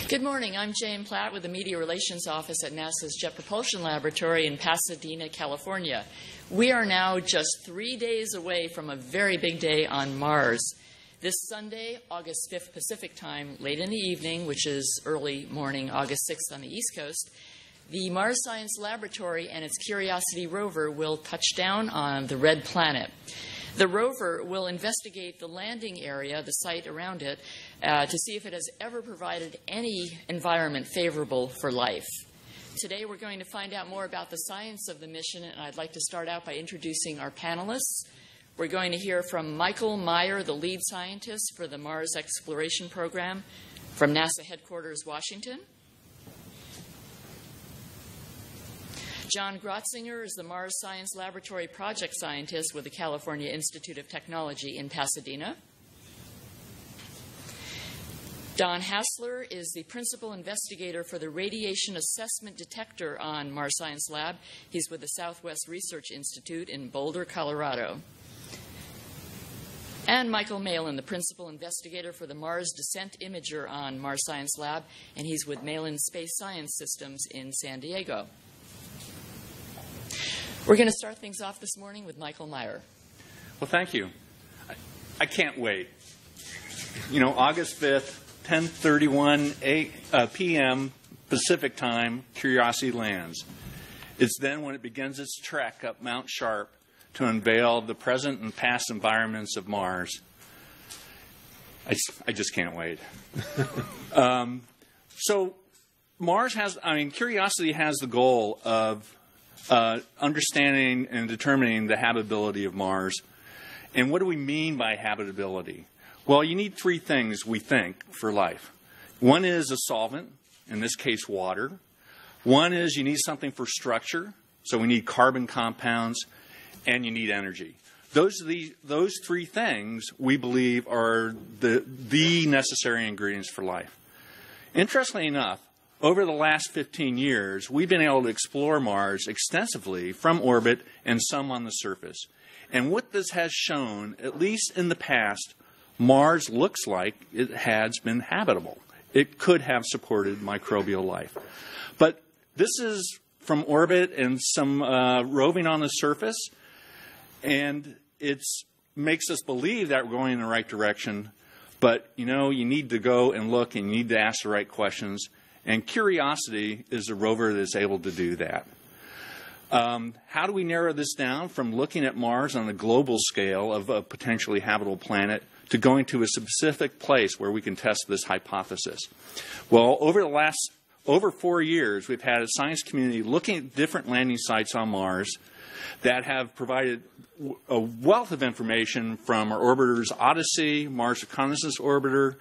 Good morning. I'm Jane Platt with the Media Relations Office at NASA's Jet Propulsion Laboratory in Pasadena, California. We are now just 3 days away from a very big day on Mars. This Sunday, August 5th Pacific time, late in the evening, which is early morning, August 6th on the East Coast, the Mars Science Laboratory and its Curiosity rover will touch down on the red planet. The rover will investigate the landing area, the site around it, to see if it has ever provided any environment favorable for life. Today we're going to find out more about the science of the mission, and I'd like to start out by introducing our panelists. We're going to hear from Michael Meyer, the lead scientist for the Mars Exploration Program from NASA headquarters, Washington. John Grotzinger is the Mars Science Laboratory project scientist with the California Institute of Technology in Pasadena. Don Hassler is the principal investigator for the Radiation Assessment Detector on Mars Science Lab. He's with the Southwest Research Institute in Boulder, Colorado. And Michael Malin, the principal investigator for the Mars Descent Imager on Mars Science Lab, and he's with Malin Space Science Systems in San Diego. We're going to start things off this morning with Michael Meyer. Well, thank you. I can't wait. You know, August 5th, 10:31 p.m. Pacific time, Curiosity lands. It's then when it begins its trek up Mount Sharp to unveil the present and past environments of Mars. I just can't wait. So Curiosity has the goal of understanding and determining the habitability of Mars. And what do we mean by habitability? Well, you need three things, we think, for life. One is a solvent, in this case water. One is you need something for structure, so we need carbon compounds, and you need energy. Those three things, we believe, are the necessary ingredients for life. Interestingly enough, over the last 15 years, we've been able to explore Mars extensively from orbit and some on the surface. And what this has shown, at least in the past, Mars looks like it has been habitable. It could have supported microbial life. But this is from orbit and some roving on the surface, and it makes us believe that we're going in the right direction. But, you know, you need to go and look, and you need to ask the right questions. And Curiosity is a rover that's able to do that. How do we narrow this down from looking at Mars on a global scale of a potentially habitable planet to going to a specific place where we can test this hypothesis? Well, over 4 years, we've had a science community looking at different landing sites on Mars that have provided a wealth of information from our orbiter's Odyssey, Mars Reconnaissance Orbiter,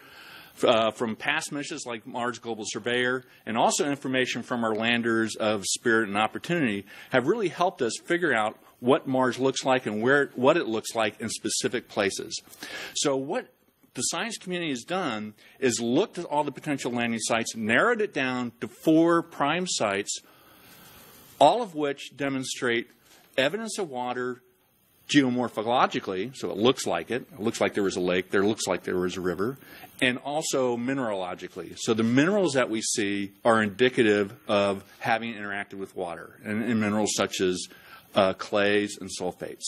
from past missions like Mars Global Surveyor, and also information from our landers of Spirit and Opportunity have really helped us figure out what Mars looks like and what it looks like in specific places. So what the science community has done is looked at all the potential landing sites, narrowed it down to 4 prime sites, all of which demonstrate evidence of water geomorphologically, so it looks like it. It looks like there was a lake, there looks like there was a river, and also mineralogically. So the minerals that we see are indicative of having interacted with water, and minerals such as clays and sulfates.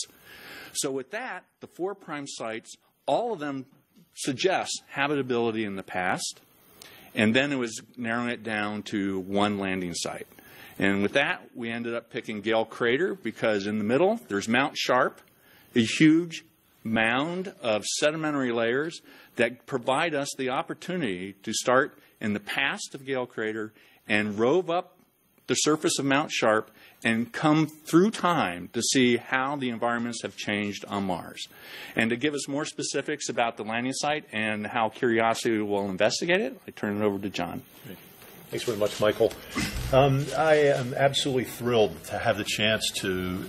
So with that, the 4 prime sites, all of them suggest habitability in the past, and then it was narrowing it down to 1 landing site. And with that, we ended up picking Gale Crater because in the middle, there's Mount Sharp, a huge mound of sedimentary layers that provide us the opportunity to start in the past of Gale Crater and rove up the surface of Mount Sharp and come through time to see how the environments have changed on Mars. And to give us more specifics about the landing site and how Curiosity will investigate it, I turn it over to John. Great. Thanks very much, Michael. I am absolutely thrilled to have the chance to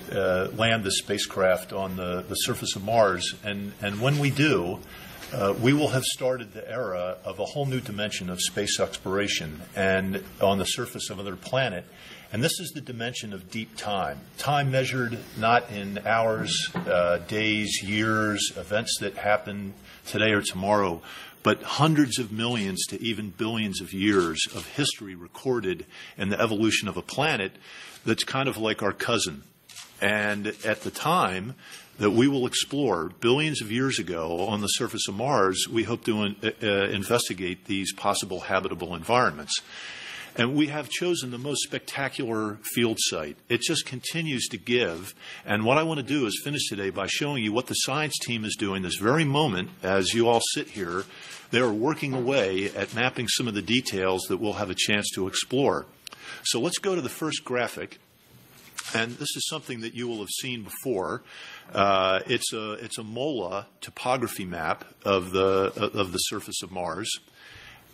land the spacecraft on the surface of Mars. And when we do, we will have started the era of a whole new dimension of space exploration and on the surface of another planet. And this is the dimension of deep time. Time measured not in hours, days, years, events that happen today or tomorrow, but hundreds of millions to even billions of years of history recorded in the evolution of a planet that's kind of like our cousin. And at the time that we will explore, billions of years ago on the surface of Mars, we hope to investigate these possible habitable environments. And we have chosen the most spectacular field site. It just continues to give. And what I want to do is finish today by showing you what the science team is doing this very moment as you all sit here. They are working away at mapping some of the details that we'll have a chance to explore. So let's go to the first graphic. And this is something that you will have seen before. It's a MOLA topography map of the surface of Mars.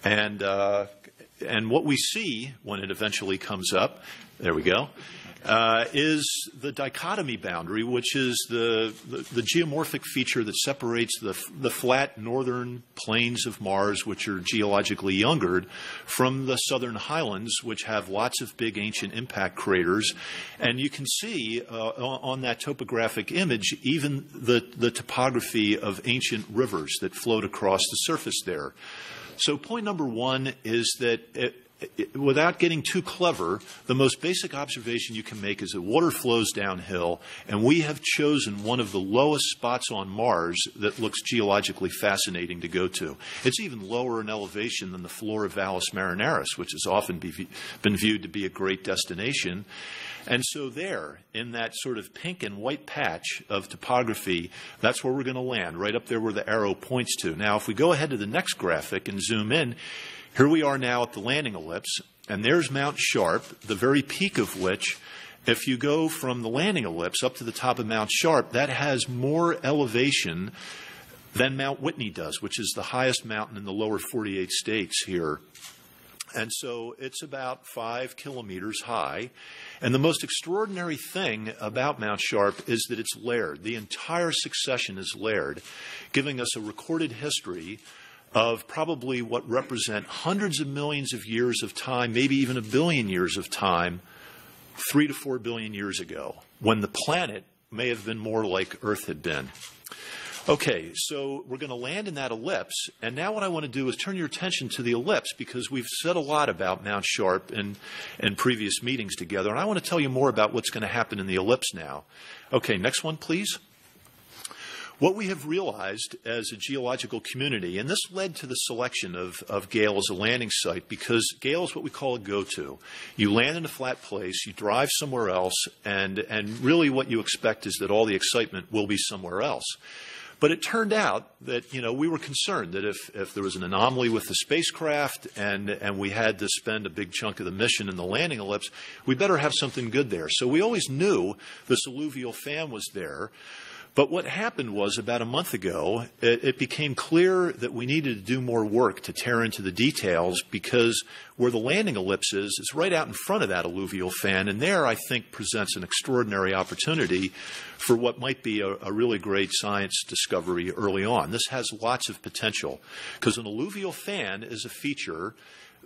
And what we see when it eventually comes up, there we go, is the dichotomy boundary, which is the geomorphic feature that separates the flat northern plains of Mars, which are geologically youngered, from the southern highlands, which have lots of big ancient impact craters. And you can see on that topographic image even the topography of ancient rivers that flowed across the surface there. So point number one is that without getting too clever, the most basic observation you can make is that water flows downhill, and we have chosen one of the lowest spots on Mars that looks geologically fascinating to go to. It's even lower in elevation than the floor of Valles Marineris, which has often been viewed to be a great destination. And so there, in that sort of pink and white patch of topography, that's where we're going to land, right up there where the arrow points to. Now, if we go ahead to the next graphic and zoom in, here we are now at the landing ellipse, and there's Mount Sharp, the very peak of which, if you go from the landing ellipse up to the top of Mount Sharp, that has more elevation than Mount Whitney does, which is the highest mountain in the lower 48 states here. And so it's about 5 kilometers high. And the most extraordinary thing about Mount Sharp is that it's layered. The entire succession is layered, giving us a recorded history of probably what represent hundreds of millions of years of time, maybe even a billion years of time, 3 to 4 billion years ago, when the planet may have been more like Earth had been. Okay, so we're going to land in that ellipse, and now what I want to do is turn your attention to the ellipse, because we've said a lot about Mount Sharp in previous meetings together, and I want to tell you more about what's going to happen in the ellipse now. Okay, next one, please. What we have realized as a geological community, and this led to the selection of Gale as a landing site, because Gale is what we call a go-to. You land in a flat place, you drive somewhere else, and really what you expect is that all the excitement will be somewhere else. But it turned out that, we were concerned that if there was an anomaly with the spacecraft and we had to spend a big chunk of the mission in the landing ellipse, we better have something good there. So we always knew this alluvial fan was there. But what happened was, about a month ago, it became clear that we needed to do more work to tear into the details, because where the landing ellipse is right out in front of that alluvial fan, and there, I think, presents an extraordinary opportunity for what might be a really great science discovery early on. This has lots of potential, because an alluvial fan is a feature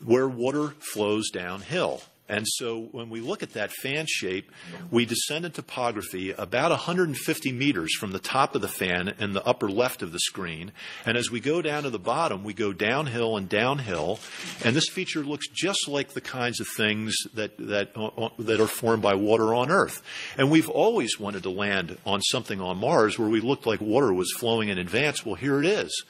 where water flows downhill. And so when we look at that fan shape, we descend in topography about 150 meters from the top of the fan in the upper left of the screen. And as we go down to the bottom, we go downhill and downhill. And this feature looks just like the kinds of things that are formed by water on Earth. And we've always wanted to land on something on Mars where we looked like water was flowing in advance. Well, here it is.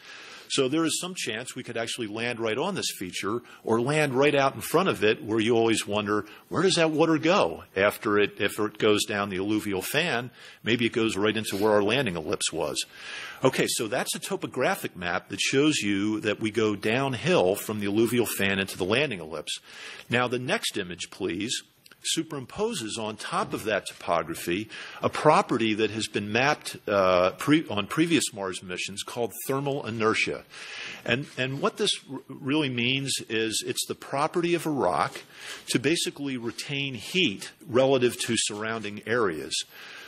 So there is some chance we could actually land right on this feature, or land right out in front of it, where you always wonder, where does that water go if it goes down the alluvial fan? Maybe it goes right into where our landing ellipse was. Okay, so that's a topographic map that shows you that we go downhill from the alluvial fan into the landing ellipse. Now, the next image, please, superimposes on top of that topography a property that has been mapped on previous Mars missions called thermal inertia. And what this really means is it's the property of a rock to basically retain heat relative to surrounding areas.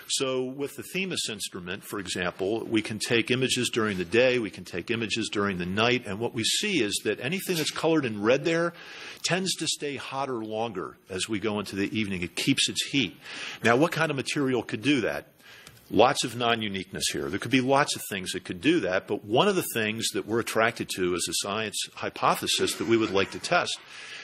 So with the Themis instrument, for example, we can take images during the day, we can take images during the night, and what we see is that anything that's colored in red there tends to stay hotter longer as we go into the evening. It keeps its heat. Now, what kind of material could do that? Lots of non-uniqueness here. There could be lots of things that could do that, but one of the things that we're attracted to as a science hypothesis that we would like to test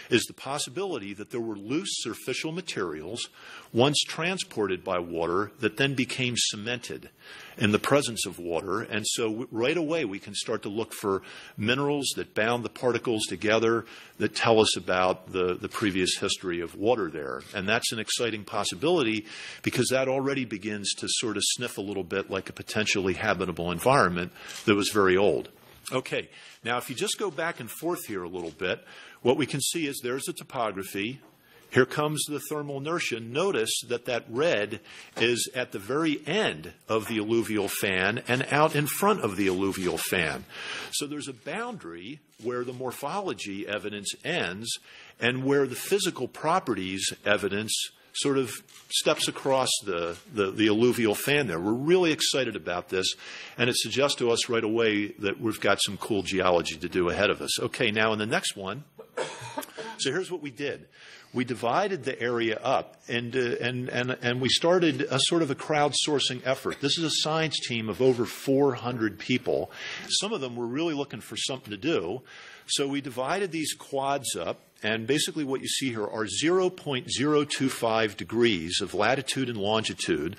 is the possibility that there were loose superficial materials once transported by water that then became cemented in the presence of water. And so right away we can start to look for minerals that bound the particles together that tell us about the previous history of water there. And that's an exciting possibility because that already begins to sort of sniff a little bit like a potentially habitable environment that was very old. Okay, now if you just go back and forth here a little bit, what we can see is there's the topography. Here comes the thermal inertia. Notice that that red is at the very end of the alluvial fan and out in front of the alluvial fan. So there's a boundary where the morphology evidence ends and where the physical properties evidence sort of steps across the alluvial fan there. We're really excited about this, and it suggests to us right away that we've got some cool geology to do ahead of us. Okay, now in the next one, so here's what we did. We divided the area up, and we started a sort of a crowdsourcing effort. This is a science team of over 400 people. Some of them were really looking for something to do. So we divided these quads up, and basically what you see here are 0.025 degrees of latitude and longitude,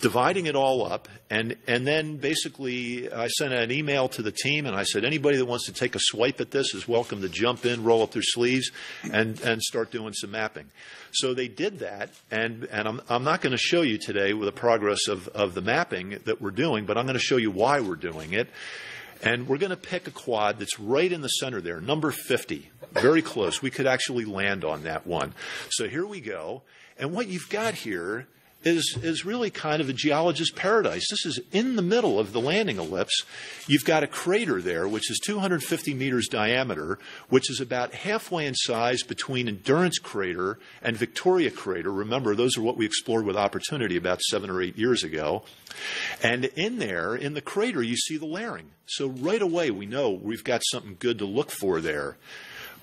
dividing it all up, and then basically I sent an email to the team and I said, anybody that wants to take a swipe at this is welcome to jump in, roll up their sleeves, and start doing some mapping. So they did that, and I'm not going to show you today with the progress of the mapping that we're doing, but I'm going to show you why we're doing it. And we're going to pick a quad that's right in the center there, number 50, very close. We could actually land on that one. So here we go. And what you've got here is really kind of a geologist's paradise. This is in the middle of the landing ellipse. You've got a crater there, which is 250 meters diameter, which is about halfway in size between Endurance Crater and Victoria Crater. Remember, those are what we explored with Opportunity about 7 or 8 years ago. And in there, in the crater, you see the layering. So right away, we know we've got something good to look for there.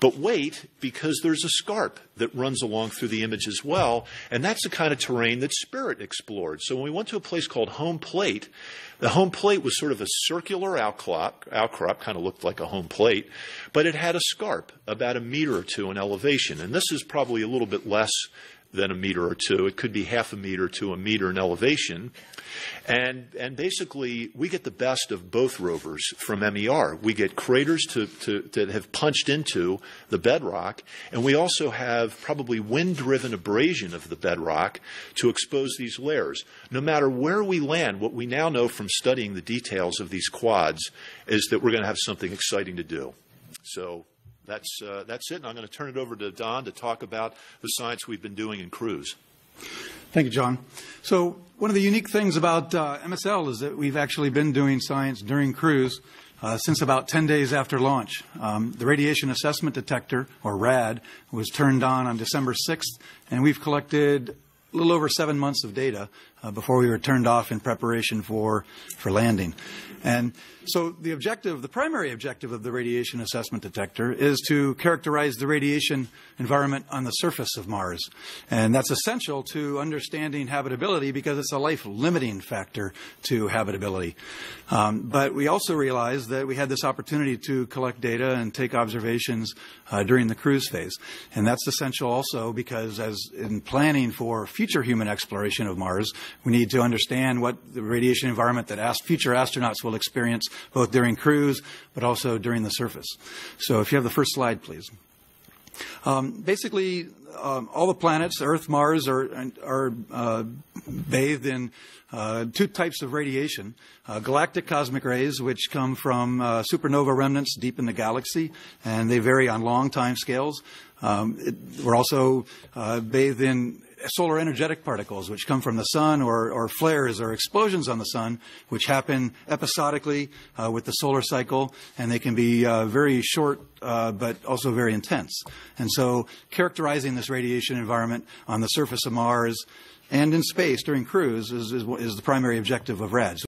But wait, because there's a scarp that runs along through the image as well, and that's the kind of terrain that Spirit explored. So when we went to a place called Home Plate, the home plate was sort of a circular outcrop, kind of looked like a home plate, but it had a scarp about a meter or two in elevation. And this is probably a little bit less than a meter or two. It could be half a meter to a meter in elevation. And basically, we get the best of both rovers from MER. We get craters that have punched into the bedrock, and we also have probably wind-driven abrasion of the bedrock to expose these layers. No matter where we land, what we now know from studying the details of these quads is that we're going to have something exciting to do. So that's it, and I'm going to turn it over to Don to talk about the science we've been doing in cruise. Thank you, John. So one of the unique things about MSL is that we've actually been doing science during cruise since about 10 days after launch. The Radiation Assessment Detector, or RAD, was turned on December 6th, and we've collected a little over 7 months of data before we were turned off in preparation for landing. And so the primary objective of the Radiation Assessment Detector is to characterize the radiation environment on the surface of Mars. And that's essential to understanding habitability because it's a life-limiting factor to habitability. But we also realized that we had this opportunity to collect data and take observations during the cruise phase. And that's essential also because as in planning for future human exploration of Mars, we need to understand what the radiation environment that future astronauts will experience both during cruise but also during the surface. So if you have the first slide, please. Basically, all the planets, Earth, Mars, are bathed in two types of radiation. Galactic cosmic rays, which come from supernova remnants deep in the galaxy, and they vary on long time scales. We're also bathed in solar energetic particles, which come from the sun, or flares or explosions on the sun, which happen episodically with the solar cycle, and they can be very short but also very intense. And so characterizing this radiation environment on the surface of Mars and in space during cruise is the primary objective of RAD.